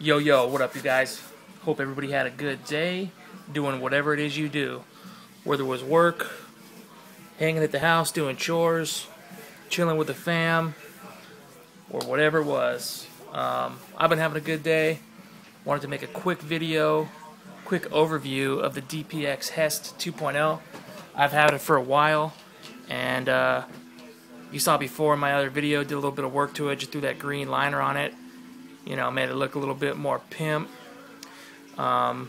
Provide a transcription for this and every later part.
Yo, yo, what up, you guys? Hope everybody had a good day doing whatever it is you do. Whether it was work, hanging at the house, doing chores, chilling with the fam, or whatever it was. I've been having a good day. Wanted to make a quick video, quick overview of the DPX HEST 2.0. I've had it for a while, and you saw before in my other video, did a little bit of work to it, just threw that green liner on it. You know, made it look a little bit more pimp. But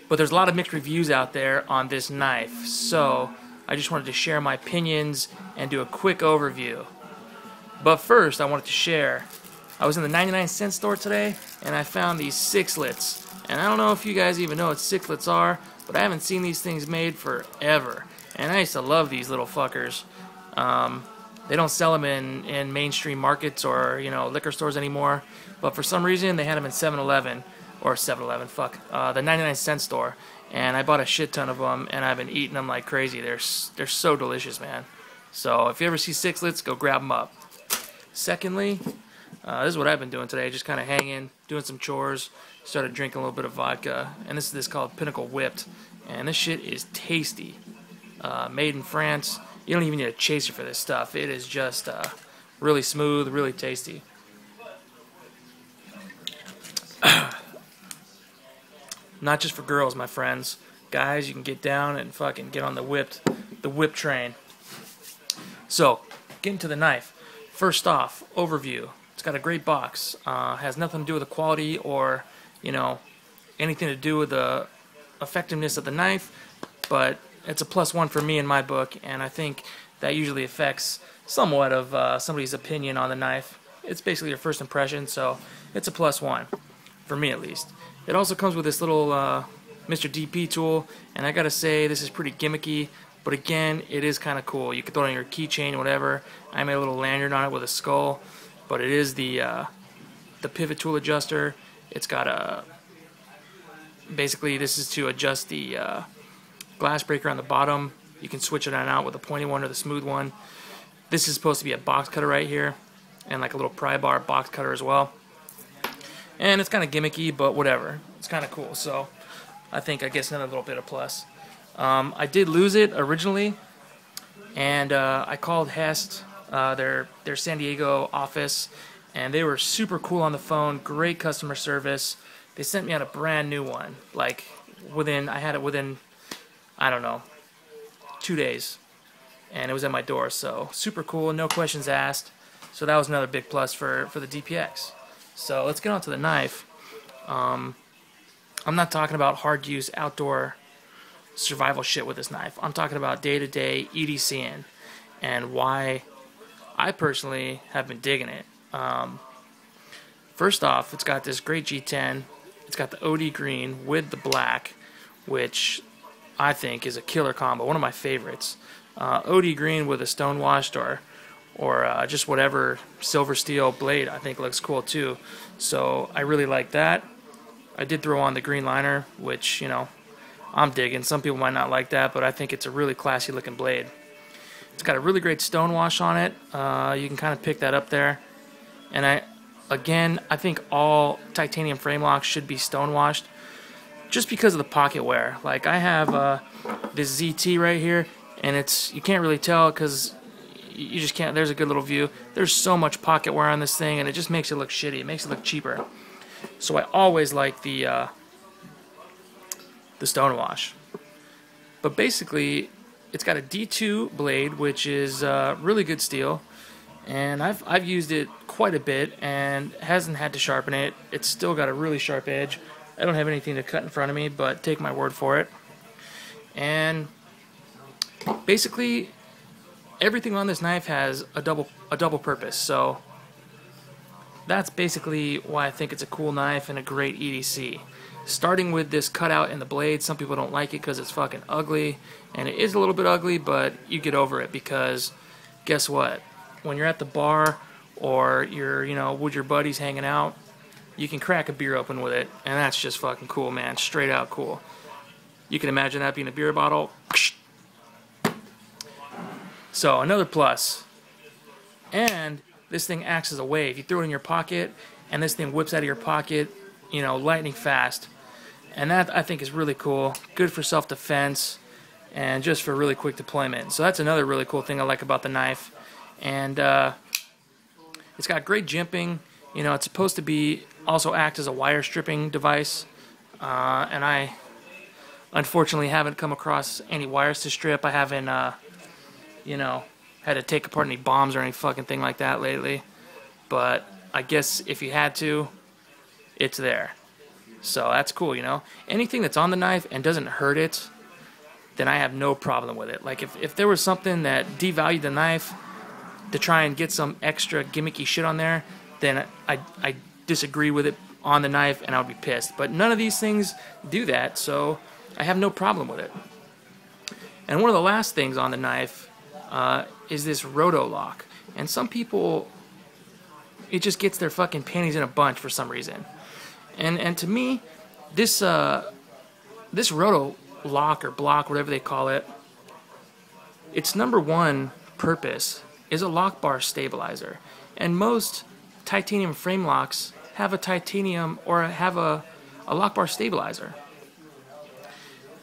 there's a lot of mixed reviews out there on this knife, so I just wanted to share my opinions and do a quick overview. But first, I wanted to share, I was in the 99-cent store today, and I found these sixlets. And I don't know if you guys even know what sixlets are, but I haven't seen these things made forever. And I used to love these little fuckers. They don't sell them in mainstream markets or, you know, liquor stores anymore. But for some reason, they had them in 7-Eleven, or 7-Eleven, fuck, the 99-cent store. And I bought a shit ton of them, and I've been eating them like crazy. They're so delicious, man. So if you ever see sixlets, go grab them up. Secondly, this is what I've been doing today, just kind of hanging, doing some chores. Started drinking a little bit of vodka, and this is called Pinnacle Whipped. And this shit is tasty. Made in France. You don't even need a chaser for this stuff. It is just really smooth, really tasty. Not just for girls, my friends. Guys, you can get down and fucking get on the whip train. So, getting to the knife. First off, overview. It's got a great box. Has nothing to do with the quality or, you know, anything to do with the effectiveness of the knife, but it's a +1 for me in my book, and I think that usually affects somewhat of somebody's opinion on the knife. It's basically your first impression, so it's a +1, for me at least. It also comes with this little Mr. DP tool, and I gotta say, this is pretty gimmicky, but again, it is kind of cool. You can throw it on your keychain or whatever. I made a little lanyard on it with a skull, but it is the pivot tool adjuster. It's got a, basically this is to adjust the glass breaker on the bottom. You can switch it on out with the pointy one or the smooth one. This is supposed to be a box cutter right here, and like a little pry bar box cutter as well. And it's kind of gimmicky, but whatever. It's kind of cool, so I think I guess another little bit of plus. I did lose it originally, and I called HEST, their San Diego office, and they were super cool on the phone, great customer service. They sent me out a brand new one, like I had it within, I don't know, 2 days, and it was at my door, so super cool, no questions asked. So that was another big plus for the DPX. So let's get on to the knife. I'm not talking about hard use outdoor survival shit with this knife. I'm talking about day-to-day EDCing and why I personally have been digging it. First off, it's got this great G10. It's got the OD green with the black, which I think is a killer combo, one of my favorites. OD green with a stonewashed or just whatever silver steel blade I think looks cool too. So I really like that. I did throw on the green liner, which, you know, I'm digging. Some people might not like that, but I think it's a really classy looking blade. It's got a really great stonewash on it. You can kind of pick that up there. And I think all titanium frame locks should be stonewashed, just because of the pocket wear. Like I have this ZT right here, and you can't really tell because you just can't. There's a good little view. There's so much pocket wear on this thing, and it just makes it look shitty. It makes it look cheaper. So I always like the stonewash. But basically, it's got a D2 blade, which is really good steel, and I've used it quite a bit and hasn't had to sharpen it. It's still got a really sharp edge. I don't have anything to cut in front of me, but take my word for it. And basically, everything on this knife has a double purpose. So that's basically why I think it's a cool knife and a great EDC. Starting with this cutout in the blade, some people don't like it because it's fucking ugly, and it is a little bit ugly, but you get over it because guess what? When you're at the bar or you're, you know, with your buddies hanging out, you can crack a beer open with it, and that's just fucking cool, man. Straight out cool. You can imagine that being a beer bottle. So another plus. And this thing acts as a wave. You throw it in your pocket, and this thing whips out of your pocket, you know, lightning fast. And that, I think, is really cool. Good for self-defense and just for really quick deployment. So that's another really cool thing I like about the knife. And it's got great jimping. You know, it's supposed to be also act as a wire stripping device. And I unfortunately haven't come across any wires to strip. I haven't, you know, had to take apart any bombs or any fucking thing like that lately. But I guess if you had to, it's there. So that's cool, you know. Anything that's on the knife and doesn't hurt it, then I have no problem with it. Like if there was something that devalued the knife to try and get some extra gimmicky shit on there, then I disagree with it on the knife and I would be pissed. But none of these things do that, so I have no problem with it. And one of the last things on the knife is this roto lock. And some people, it just gets their fucking panties in a bunch for some reason. And to me, this roto lock or block, whatever they call it, its number one purpose is a lock bar stabilizer. And most titanium frame locks have a titanium or have a lock bar stabilizer.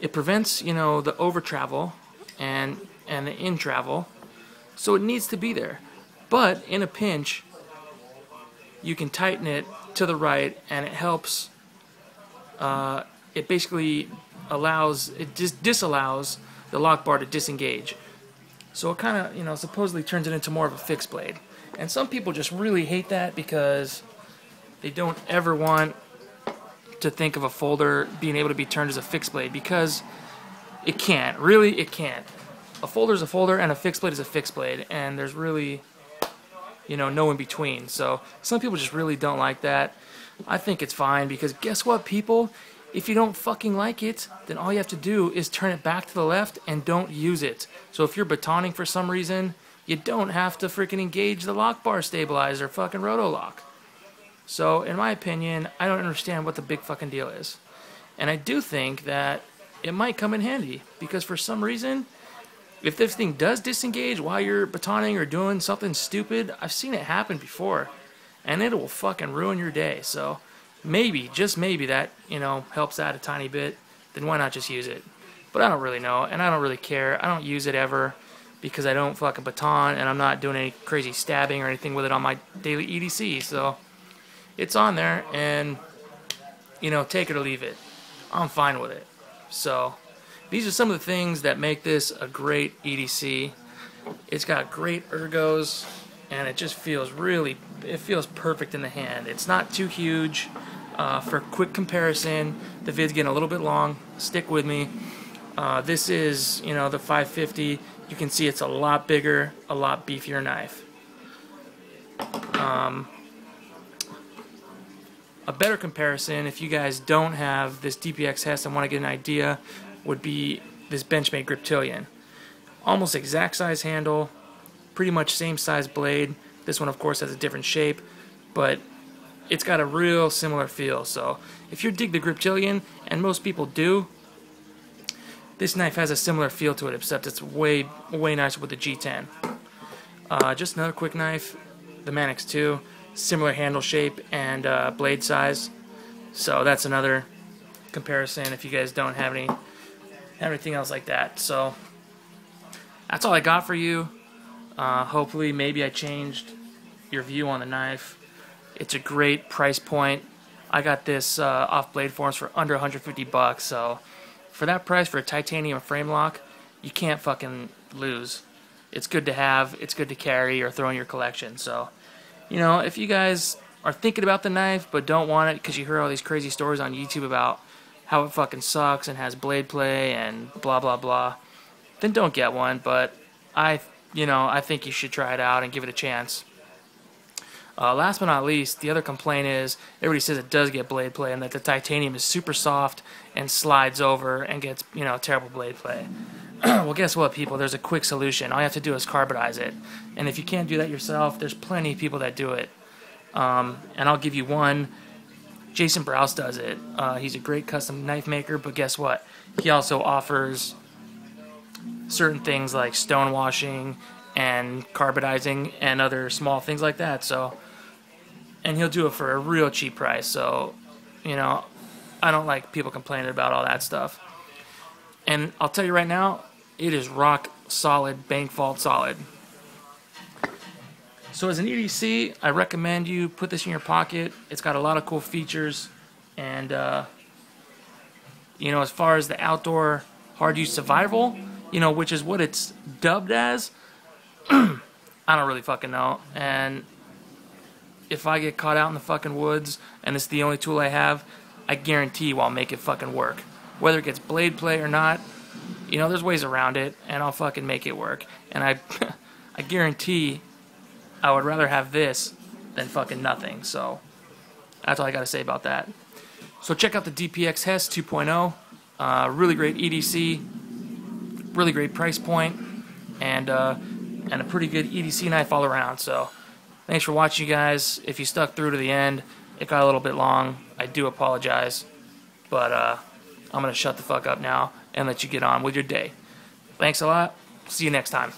It prevents, you know, the over travel and the in travel, so it needs to be there. But in a pinch, you can tighten it to the right, and it helps. It basically disallows the lock bar to disengage. So it kind of, you know, supposedly turns it into more of a fixed blade. And some people just really hate that because they don't ever want to think of a folder being able to be turned as a fixed blade, because it can't. Really, it can't. A folder is a folder, and a fixed blade is a fixed blade, and there's really, you know, no in between. So some people just really don't like that. I think it's fine, because guess what, people? If you don't fucking like it, then all you have to do is turn it back to the left and don't use it. So if you're batoning for some reason, you don't have to freaking engage the lock bar stabilizer, fucking roto lock. So in my opinion, I don't understand what the big fucking deal is. And I do think that it might come in handy, because for some reason, if this thing does disengage while you're batoning or doing something stupid, I've seen it happen before, and it will fucking ruin your day. So maybe, just maybe, that, you know, helps out a tiny bit. Then why not just use it? But I don't really know, and I don't really care. I don't use it ever, because I don't fucking baton, and I'm not doing any crazy stabbing or anything with it on my daily EDC. So it's on there, and, you know, take it or leave it. I'm fine with it. So these are some of the things that make this a great EDC. It's got great ergos, and it just feels it feels perfect in the hand. It's not too huge. For quick comparison, the vid's getting a little bit long. Stick with me. This is, you know, the 550. You can see it's a lot bigger, a lot beefier knife. A better comparison, if you guys don't have this DPX HEST and want to get an idea, would be this Benchmade Griptilian. Almost exact size handle, pretty much same size blade. This one, of course, has a different shape, but it's got a real similar feel. So if you dig the Griptilian, and most people do, this knife has a similar feel to it, except it's way nicer with the G10. Just another quick knife, the Manix 2, similar handle shape and blade size. So that's another comparison if you guys don't have anything else like that. So that's all I got for you. Hopefully, maybe I changed your view on the knife. It's a great price point. I got this off Blade Forums for under 150 bucks. So for that price, for a titanium frame lock, you can't fucking lose. It's good to have, it's good to carry or throw in your collection. So, you know, if you guys are thinking about the knife but don't want it because you hear all these crazy stories on YouTube about how it fucking sucks and has blade play and blah blah blah, then don't get one. But I think you should try it out and give it a chance. Last but not least, the other complaint is everybody says it does get blade play and that the titanium is super soft and slides over and gets, you know, terrible blade play. Well, guess what, people? There's a quick solution. All you have to do is carbonize it. And if you can't do that yourself, there's plenty of people that do it. And I'll give you one. Jason Browse does it. He's a great custom knife maker, but guess what? He also offers certain things like stonewashing and carbonizing and other small things like that. So and he'll do it for a real cheap price. So, you know, I don't like people complaining about all that stuff. And I'll tell you right now, it is rock solid, bank vault solid. So as an EDC, I recommend you put this in your pocket. It's got a lot of cool features, and you know, as far as the outdoor hard use survival, you know, which is what it's dubbed as, I don't really fucking know. And if I get caught out in the fucking woods and it's the only tool I have, I guarantee you I'll make it fucking work. Whether it gets blade play or not, you know, there's ways around it, and I'll fucking make it work. And I guarantee I would rather have this than fucking nothing. So that's all I gotta say about that. So check out the DPX HEST 2.0. Really great EDC, really great price point, and a pretty good EDC knife all around. So thanks for watching, you guys. If you stuck through to the end, it got a little bit long. I do apologize, but I'm gonna shut the fuck up now and let you get on with your day. Thanks a lot. See you next time.